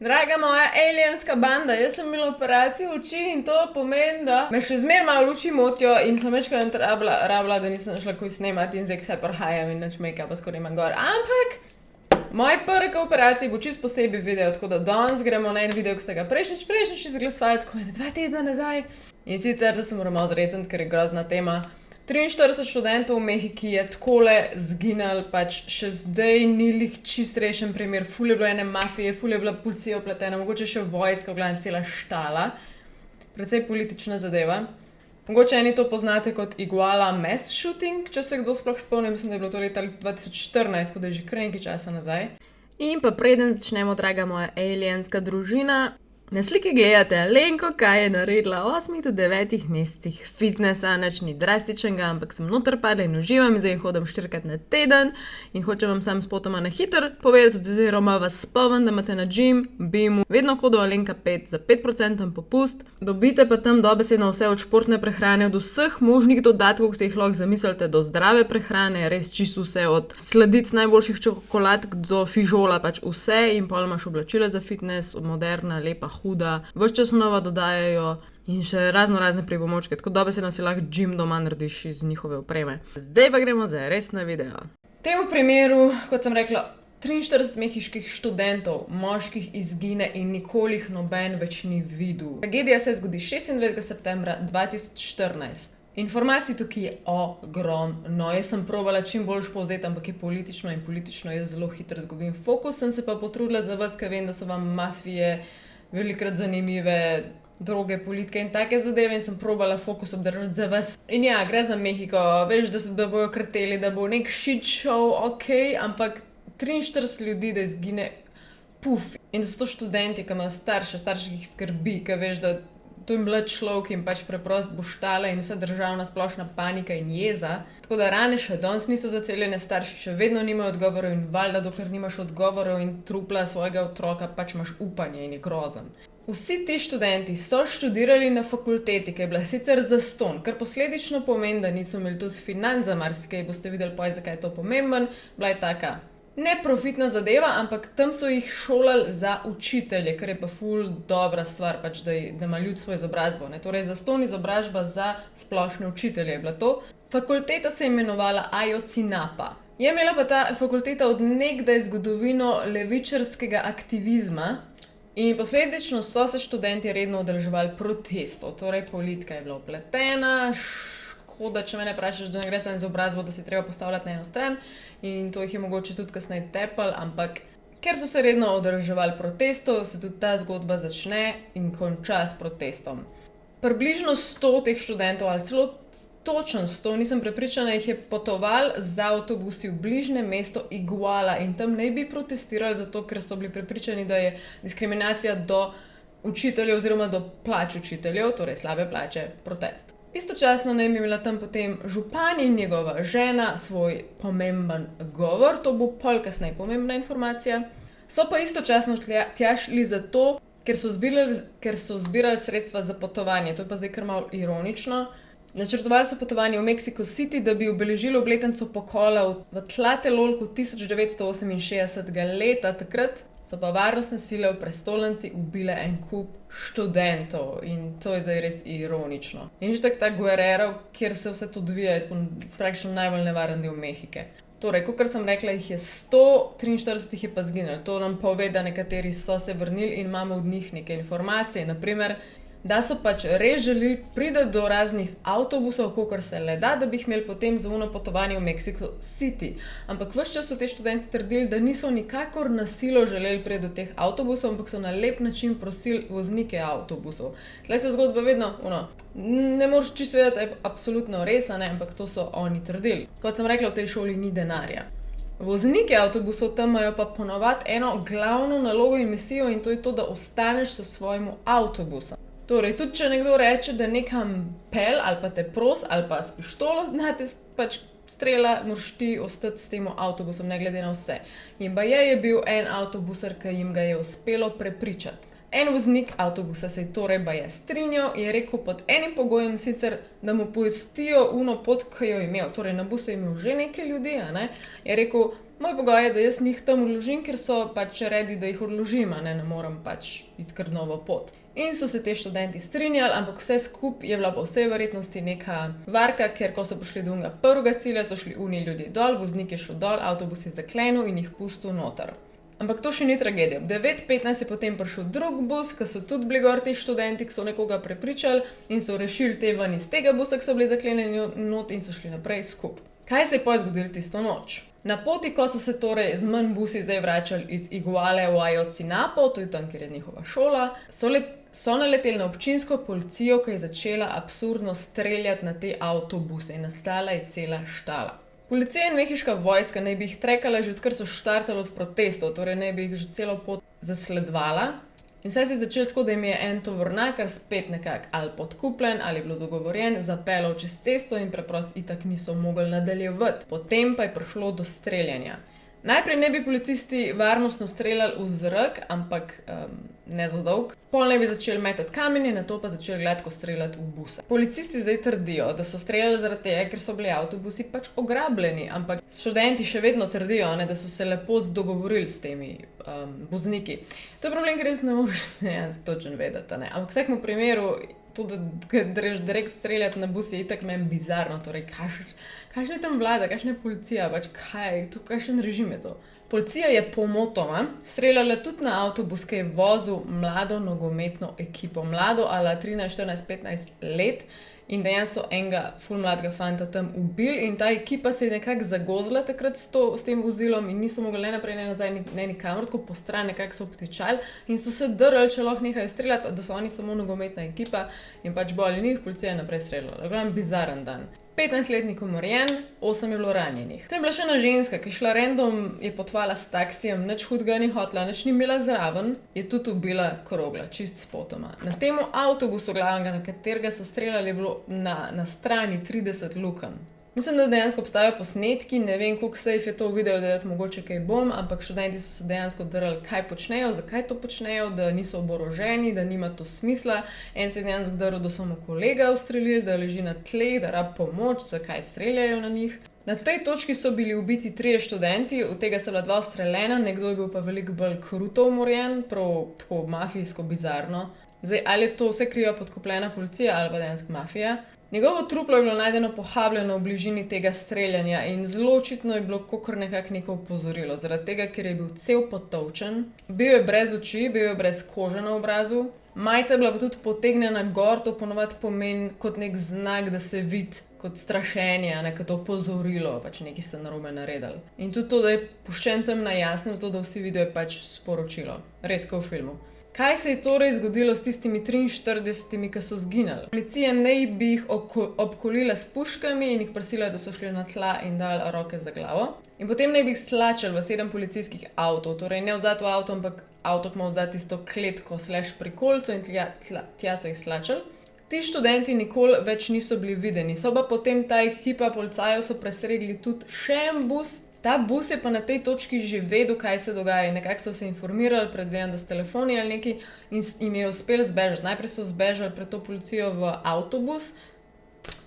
Draga moja alienska banda, jaz sem imela operacijo oči in to pomeni, da me še zmeraj malo luči motijo in sem večkrat rabila, da nisem šla kuj snemati in zdaj se prhajam in nič make-upa skoraj imam gor. Ampak moj prvi operaciji bo čisto posebej video, tako da danes gremo na en video, ki ste ga prejšnjič izglasovali, tako 2 tedna nazaj. In sicer, da se moramo zresniti, ker je grozna tema. 43 študentov v Mehiki je takole zginil, pač še zdaj ni lih čist rešen primer, ful je bilo ene mafije, ful je bila policija vpletena, mogoče še vojska, v glavnem cela štala. Precej politična zadeva. Mogoče eni to poznate kot Iguala mass shooting, če se kdo sploh spomni, mislim, da je bilo to leta 2014, ko je že kar nekaj časa nazaj. In pa preden začnemo, draga moja alienska družina, na sliki gledate Alenko, kaj je naredila v 8 do 9 mesecih fitnessa, nič ni drastičnega, ampak sem noter padla in uživam, zdaj hodim 4-krat na teden in hočem vam sam spotoma na hitro povedati, oziroma vas spomnim, da imate na gym, Bimu, vedno kodo Alenka 5 za 5% popust, dobite pa tam dobesedno vse od športne prehrane, od vseh možnih dodatkov, ki se jih lahko zamislite, do zdrave prehrane, res čisto vse, od sladic najboljših čokoladk do fižola, pač vse, in pol imaš oblačila za fitness, moderna, lepa, huda, ves čas nova dodajajo in še razne pripomočke, tako dobesedno si lahko gym doma narediš iz njihove opreme. Zdaj pa gremo za res na video. V tem primeru, kot sem rekla, 43 mehiških študentov, moških izgine in nikoli jih noben več ni videl. Tragedija se zgodi 26. septembra 2014. Informacij tukaj je ogromno. Jaz sem probala čim bolj povzeti, ampak je politično in politično jaz zelo hitro izgubim fokus, sem se pa potrudila za vas, ker vem, da so vam mafije velikrat zanimive, droge, politike in take zadeve, in sem probala fokus obdržati za vas. In ja, gre za Mehiko, veš, da bojo krateli, da bo nek shit show, ok, ampak 43 ljudi, da izgine, puf. In da so to študenti, ki imajo starše, ki jih skrbi, ki veš, da to je mlad človek in pač preprost bo štala in vsa državna splošna panika in jeza. Tako da rane še danes niso zaceljene, starši še vedno nimajo odgovorov in valjda, dokler nimaš odgovorov in trupla svojega otroka, pač imaš upanje in je grozen. Vsi ti študenti so študirali na fakulteti, ki je bila sicer zastonj, kar posledično pomeni, da niso imeli tudi financ za marsikaj, boste videli poj, zakaj je to pomemben, bila je taka neprofitna zadeva, ampak tam so jih šolali za učitelje, kar je pa ful dobra stvar, pač da ima ljudstvo izobrazbo, ne? Torej zastonj izobrazba za splošne učitelje je bila to. Fakulteta se je imenovala Ayocinapa. Je imela pa ta fakulteta od nekdaj zgodovino levičarskega aktivizma in posledično so se študenti redno udeleževali protestov, torej politika je bila vpletena, škoda, če me ne vprašaš, da ne gre samo za izobrazbo, da se treba postavljati na eno stran in to jih je mogoče tudi kasneje tepal, ampak ker so se redno udeleževali protestov, se tudi ta zgodba začne in konča s protestom. Približno 100 teh študentov, ali celo točno 100, nisem prepričana, jih je potovali z avtobusi v bližnje mesto Iguala in tam naj bi protestirali zato, ker so bili prepričani, da je diskriminacija do učiteljev oziroma do plač učiteljev, torej slabe plače, protest. Istočasno naj bi imela tam potem župan in njegova žena svoj pomemben govor, to bo pol kasneje pomembna informacija. So pa istočasno tja šli zato, ker so zbirali sredstva za potovanje, to je pa zdaj kar malo ironično. Načrtovali so potovanje v Mexico City, da bi obeležili obletnico pokola v Tlatelolku 1968. leta, takrat so pa varnostne sile v prestolnici ubile en kup študentov in to je zdaj res ironično. In že ta Guerrero, kjer se vse to odvija, je praktično najbolj nevaren del Mehike. Torej, kakor sem rekla, jih je 100, 43 jih je pa zginilo. To nam pove, da nekateri so se vrnili in imamo od njih neke informacije. Naprimer, da so pač res želeli priti do raznih avtobusov, kakor se le da bi jih imeli potem za ono potovanje v Mexico City. Ampak ves čas so te študenti trdili, da niso nikakor na silo želeli priti do teh avtobusov, ampak so na lep način prosili voznike avtobusov. Tlej se zgodba vedno, ne moreš čisto vedeti, da je absolutno res, ampak to so oni trdili. Kot sem rekla, v tej šoli ni denarja. Vozniki avtobusov tam imajo pa ponovadi eno glavno nalogo in misijo in to je to, da ostaneš s svojim avtobusom. Torej, tudi če nekdo reče, da nekam pel ali pa te pros ali pa s pištolo, znate pač strela, moraš ti ostati s tem avtobusom, ne glede na vse. In je bil en avtobusar, ki jim ga je uspelo prepričati. En voznik avtobusa se je torej strinjal in je rekel pod enim pogojem sicer, da mu pustijo uno pot, ki jo je imel. Torej, na busu je imel že nekaj ljudi, je rekel, Moj pogoj je, da jaz njih tam odložim, ker so pač redi, da jih odložim, ne morem pač iti kar novo pot. In so se te študenti strinjali, ampak vse skupaj je bila po vsej verjetnosti neka varka, ker ko so prišli do prvega cilja, so šli oni ljudje dol, voznik je šel dol, avtobus je zaklenil in jih pustil noter. Ampak to še ni tragedija. Ob 9:15 je potem prišel drug bus, ki so tudi bili gor ti študenti, ki so nekoga prepričali in so rešili te ven iz tega busa, ki so bili zaklenjeni not in so šli naprej skupaj. Kaj se je potem zgodilo tisto noč? Na poti, ko so se torej z manj busi zdaj vračali iz Iguale v Ayotzinapa, to je tam, kjer je njihova šola, so naleteli na občinsko policijo, ki je začela absurdno streljati na te avtobuse in nastala je cela štala. Policija in mehiška vojska naj bi jih trekala že odkar so štartali od protestov, torej naj bi jih že celo pot zasledovala. In vse se je začelo tako, da jim je en tovornjakar spet nekako ali podkupljen ali je bilo dogovorjen, zapeljal čez cesto in preprosto itak niso mogli nadaljevati. Potem pa je prišlo do streljanja. Najprej ne bi policisti varnostno streljali v zrak, ampak ne za dolg. Pol ne bi začeli metati kamenje, nato pa začeli gladko streljati v buse. Policisti zdaj trdijo, da so streljali zaradi tega, ker so bili avtobusi pač ograbljeni, ampak študenti še vedno trdijo, da so se lepo dogovorili s temi vozniki. To je problem, ker res ne moreš točno vedeti. Ampak v vsakem primeru, to, da greš direkt streljati na bus, je itak meni bizarno. Torej, kakšna je tam vlada, kakšna je policija, pač kakšen režim je to? Policija je pomotoma streljala tudi na avtobus, ki je vozil mlado nogometno ekipo. Mlado, ala 13, 14, 15 let. In dejansko enega ful mladega fanta tam ubil in ta ekipa se je nekako zagozila takrat s tem vozilom in niso mogli ne naprej, ne nazaj, ne nikamor, tako po strani nekako so obtičali in so se drli, če lahko nehajo streljati, da so oni samo nogometna ekipa in pač bo ali njih policija naprej streljala. Glavno bizaren dan. 15-letnik umorjen, 8 je bilo ranjenih. To je bila še ena ženska, ki je šla random, je potovala s taksijem, nič hudega ni hotela, nič ni imela zraven, je tudi ubila krogla, čist spotoma. Na tem avtobusu glavnega, na katerega so streljali, je bilo na strani 30 lukenj. Mislim, da dejansko obstajajo posnetki, ne vem, koliko safe je to v videu, da mogoče kaj bom, ampak študenti so se dejansko drli, kaj počnejo, zakaj to počnejo, da niso oboroženi, da nima to smisla. En se je dejansko drl, da so mu kolega ustrelili, da leži na tleh, da rab pomoč, zakaj streljajo na njih. Na tej točki so bili ubiti 3 študenti, od tega sta bila 2 ustreljena, nekdo je bil pa veliko bolj kruto umorjen, prav tako mafijsko bizarno. Zdaj, ali je to vse kriva podkupljena policija ali pa dejansko mafija? Njegovo truplo je bilo najdeno pohabljeno v bližini tega streljanja in zelo očitno je bilo kakor nekako neko opozorilo, zaradi tega, ker je bil cel potolčen, bil je brez oči, bil je brez kože na obrazu, majica je bila pa tudi potegnjena gor, to ponovadi pomeni kot nek znak, da se vidi kot strašenje, kot opozorilo, pač nekaj ste narobe naredili. In tudi to, da je puščen tam na jasnem, zato da vsi vidijo, je pač sporočilo, res kot v filmu. Kaj se je torej zgodilo s tistimi 43, ki so zginili? Policija naj bi jih obkolila s puškami in jih prosila, da so šli na tla in dali roke za glavo. In potem naj bi jih stlačili v 7 policijskih avtov, torej ne vzati v avto, ampak avto ima vzati tisto kletko / prikolico in tja so jih stlačili. Ti študenti nikoli več niso bili videni, so pa potem ta ekipa policajev so presregli tudi še en bus. Ta bus je pa na tej točki že vedel, kaj se dogaja in nekako so se informirali, predvidevam, da s telefoni ali nekaj in jim je uspelo zbežati. Najprej so zbežali pred to policijo v avtobus,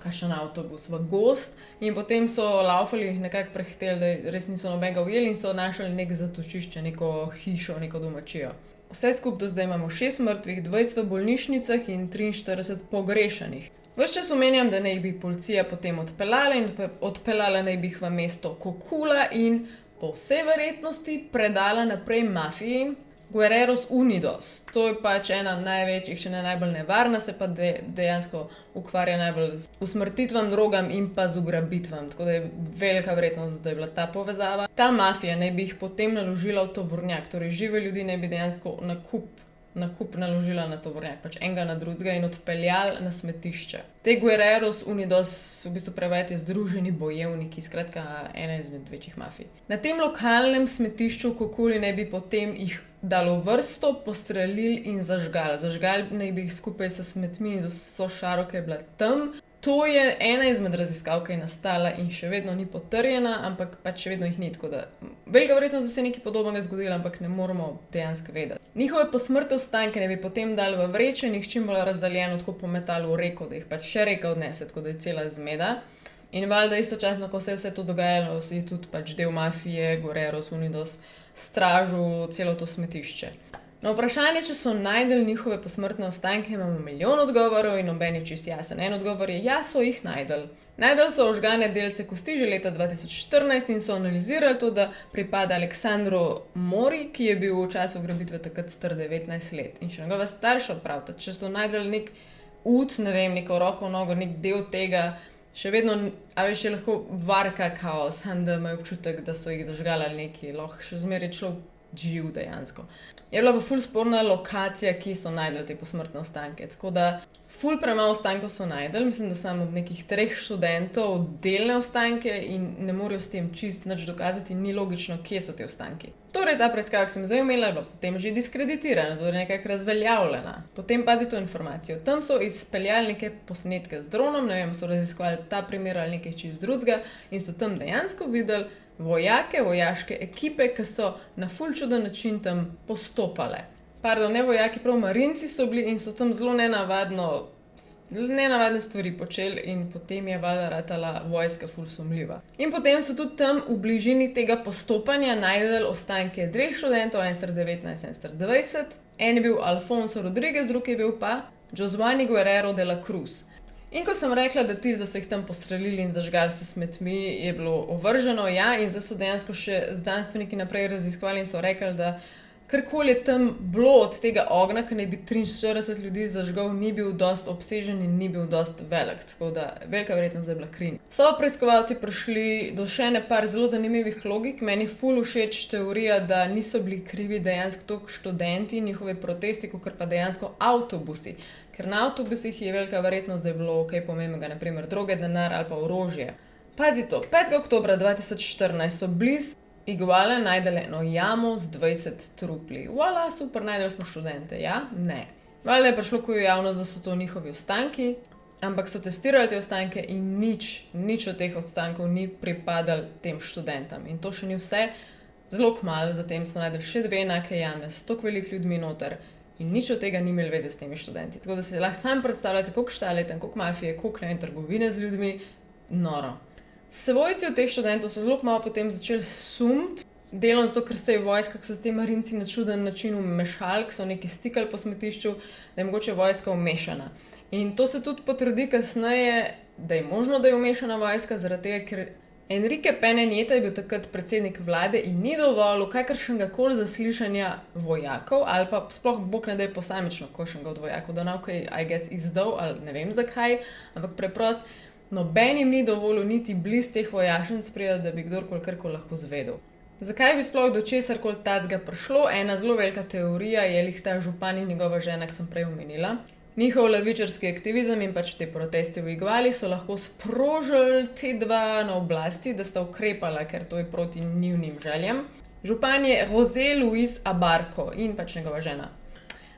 kakšen avtobus, v gozd in potem so laufali, nekako prehiteli, da res niso nobenega ujeli in so našli nek zatočišče, neko hišo, neko domačijo. Vse skupaj do zdaj imamo 6 mrtvih, 20 v bolnišnicah in 43 pogrešanih. Ves čas omenjam, da naj bi policija potem odpeljala in odpeljala naj bi jih v mesto Cocula in po vsej verjetnosti predala naprej mafiji Guerreros Unidos. To je pač ena največjih, če ne najbolj nevarna, se pa dejansko ukvarja najbolj z usmrtitvam, drogam in pa z ugrabitvam. Tako da je velika verjetnost, da je bila ta povezava. Ta mafija naj bi jih potem naložila v tovornjak, torej žive ljudi naj bi dejansko na kup naložila na tovornjak, pač enega na drugega in odpeljali na smetišče. Te Guerreros Unidos v bistvu prevajate združeni bojevniki, skratka ena izmed večjih mafij. Na tem lokalnem smetišču v Coculi naj bi potem jih dalo vrsto, postrelili in zažgali. Zažgali naj bi jih skupaj s smetmi in z vso šaro, ki je bila tam. To je ena izmed raziskav, ki je nastala in še vedno ni potrjena, ampak pač še vedno jih ni, tako da velika verjetnost, da se je nekaj podobnega zgodilo, ampak ne moramo dejansko vedeti. Njihove posmrtne ostanke naj bi potem dali v vreče in jih čim bolj razdaljeno tako pometali v reko, da jih pač še reka odnese, tako da je cela zmeda. In valjda istočasno, ko se je vse to dogajalo, je tudi pač del mafije, Guerreros Unidos, stražil celo to smetišče. Na vprašanje, če so našli njihove posmrtne ostanke, imamo milijon odgovorov in noben je čist jasen. En odgovor je, ja, so jih našli. Našli so ožgane delce kosti že leta 2014 in so analizirali to, da pripada Aleksandru Mori, ki je bil v času ugrabitve takrat star 19 let. In če njegova starša pravta, če so našli nek ud, ne vem, neko roko, nogo, nek del tega, še vedno, a veš, je lahko varka kaos, da imajo občutek, da so jih zažgali ali nekaj, lahko še zmeraj človek živ dejansko. Je bila pa ful sporna lokacija, ki so našli te posmrtne ostanke, tako da ful premalo ostankov so našli, mislim, da samo od nekih 3 študentov delne ostanke in ne morejo s tem čist nič dokazati, ni logično, kje so te ostanki. Torej, ta preiskava, ki sem zdaj imela, je bila potem že diskreditirana, torej nekako razveljavljena. Potem pazi to informacijo. Tam so izpeljali neke posnetke z dronom, ne vem, so raziskovali ta primer ali nekaj čist drugega in so tam dejansko videli vojake, vojaške ekipe, ki so na ful čuden način tam postopale. Pardon, ne vojaki, prav marinci so bili in so tam zelo nenavadne stvari počeli in potem je valjda ratala vojska ful sumljiva. In potem so tudi tam v bližini tega postopanja našli ostanke 2 študentov, en star 19, en star 20. En je bil Alfonso Rodriguez, drugi je bil pa Josué Guerrero de la Cruz. In ko sem rekla, da so jih tam postrelili in zažgali s smetmi, je bilo ovrženo, ja, in zdaj so dejansko še znanstveniki naprej raziskovali in so rekli, da karkoli je tam bilo od tega ognja, ki naj bi 43 ljudi zažgal, ni bil dost obsežen in ni bil dost velik, tako da velika verjetnost, da je bila kri. So preiskovalci prišli do še ene par zelo zanimivih logik. Meni je ful všeč teorija, da niso bili krivi dejansko toliko študenti, njihove protesti, kot pa dejansko avtobusi. Ker na avtobusih je velika verjetnost, da je bilo kaj pomembnega, naprimer droge, denar ali pa orožje. Pazi to, 5. oktobra 2014 so bliz Iguale našli eno jamo z 20 trupli. Voila, super, našli smo študente, ja? Ne. Valjda je prišlo v javnost, da so to njihovi ostanki, ampak so testirali te ostanke in nič od teh ostankov ni pripadalo tem študentom. In to še ni vse, zelo kmalu zatem so našli še 2 enake jame s toliko veliko ljudmi noter. In nič od tega ni imel veze s temi študenti. Tako da si lahko sam predstavljate, koliko štalete, koliko mafije, koliko trgovine z ljudmi, noro. Svojci od teh študentov so zelo malo potem začeli sumiti, delom zato, ker se je vojska, so te marinci na čuden način vmešali, so nekaj stikali po smetišču, da je mogoče vojska vmešana. In to se tudi potrdi kasneje, da je možno, da je vmešana vojska, zaradi tega, ker Enrique Peña Nieto je bil takrat predsednik vlade in ni dovolil kakršnega koli zaslišanja vojakov ali pa sploh bog ne daj posamično kakšnega od vojakov, da nekaj, I guess, izdal ali ne vem zakaj, ampak preprost, noben jim ni dovolil niti bliz teh vojašnic priti, da bi kdorkoli karkoli lahko zvedel. Zakaj bi sploh do česarkoli tacga prišlo? Ena zelo velika teorija je lih ta župan in njegova žena, ki sem prej omenila. Njihov levičarski aktivizem in pač te proteste v Iguali so lahko sprožili te dva na oblasti, da sta ukrepala, ker to je proti njivnim željam. Župan je José Luis Abarco in pač njegova žena.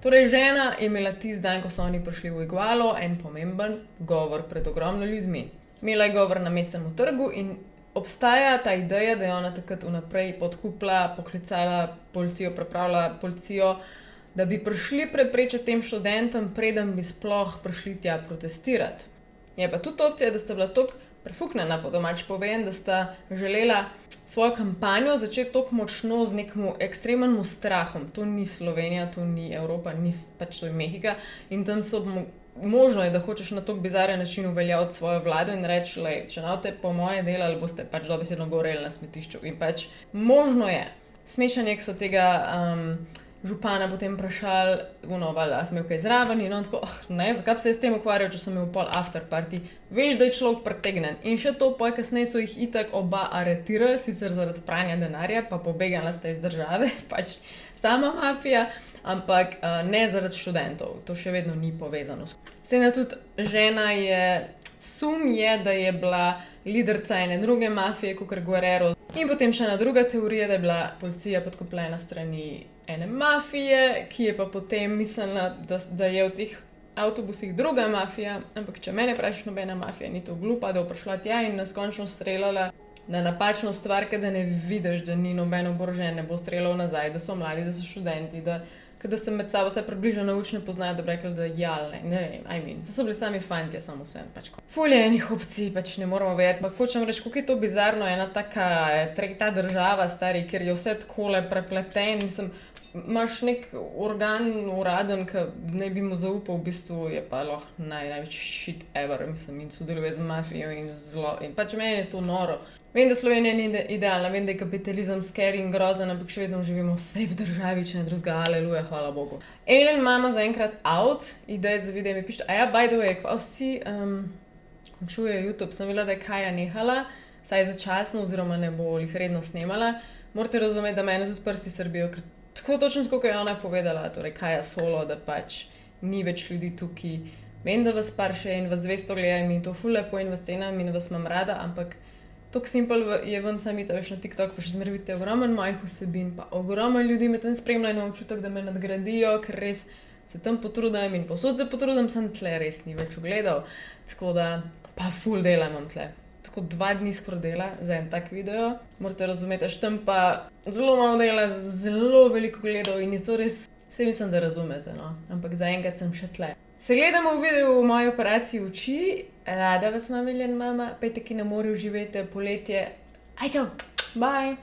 Torej, žena je imela tisti dan, ko so oni prišli v Igualo, en pomemben govor pred ogromno ljudmi. Imela je govor na mestnem trgu in obstaja ta ideja, da je ona takrat vnaprej podkupla, poklicala policijo, pripravila policijo, da bi prišli preprečiti tem študentom, preden bi sploh prišli tja protestirati. Je pa tudi opcija, da sta bila toliko prefuknjena, po domač povem, da sta želela svojo kampanjo začeti toliko močno z nekim ekstremnim strahom. To ni Slovenija, to ni Evropa, pač to je Mehika in tam so možno je, da hočeš na toliko bizaren način uveljaviti svojo vlado in reči, če navte po moje delali, boste pač dobesedno goreli na smetišču. In pač možno je. Smešanje, so tega župana potem vprašali, valjda, sem imel kaj zraven in on tako, ne, zakaj bi se s tem ukvarjal, če sem imel pol after party. Veš, da je človek pretegnen. In še to, kasneje so jih itak oba aretirali, sicer zaradi pranja denarja, pa pobegala sta iz države, pač sama mafija, ampak ne zaradi študentov. To še vedno ni povezano. Sedaj tudi žena sum je, da je bila liderca ene druge mafije, kot Guerrero. In potem še ena druga teorija, da je bila policija podkupljena strani ene mafije, ki je pa potem mislila, da je v teh avtobusih druga mafija, ampak če mene vprašaš, nobena mafija ni to glupa, da bo prišla tja in nas končno streljala na napačno stvar, da ne vidiš, da ni noben oborožen, ne bo streljal nazaj, da so mladi, da so študenti, da da se med sabo vse približno naučne poznajo, da bi rekli, da ne vem, so bili sami fantje, samo vse, pač. Ful je enih opcij, pač ne moramo vedeti, pa hočem reči, kako je to bizarno, ena taka tretja država, stari, kjer je vse takole prepleten, mislim, imaš nek organ uraden, ki ne bi mu zaupal, v bistvu je pa lahko največji shit ever, mislim, in sodeluje z mafijo in zlo, in pač meni je to noro. Vem, da Slovenija ni idealna, vem, da je kapitalizem scary in grozen, ampak še vedno živimo vse v državi, če ne drugega, aleluja, hvala Bogu. Ellen mama zaenkrat out, ideje za videe mi pišete, a ja, by the way, kva vsi končujejo YouTube, sem videla, da je Kaja nehala, saj začasno oziroma ne bo jih redno snemala, morate razumeti, da mene tudi prsti srbijo, ker tako točno tako, kot je ona povedala, torej Kaja solo, da pač ni več ljudi tukaj, vem, da vas par še in vas zvesto gledam in to ful lepo in vas cenam in vas imam rada, ampak tako simpel je vam sami ta veš na TikTok, pa še zmeraj vidite ogromen mojih vsebin, pa ogromen ljudi me tam spremlja in imam občutek, da me nadgradijo, ker res se tam potrudim in povsod se potrudim, sem tle res ni več ogledal, tako da pa ful dela imam tle. Tako 2 dni skoraj dela za en tak video, morate razumeti, až tam pa zelo malo dela, zelo veliko gledov in je to res, vse mislim, da razumete, no, ampak zaenkrat sem še tle. Se gledamo v videu v moji operaciji oči, rada vas imam, Ellen mama, pejte ki na morju živete, poletje, aj čau, bye!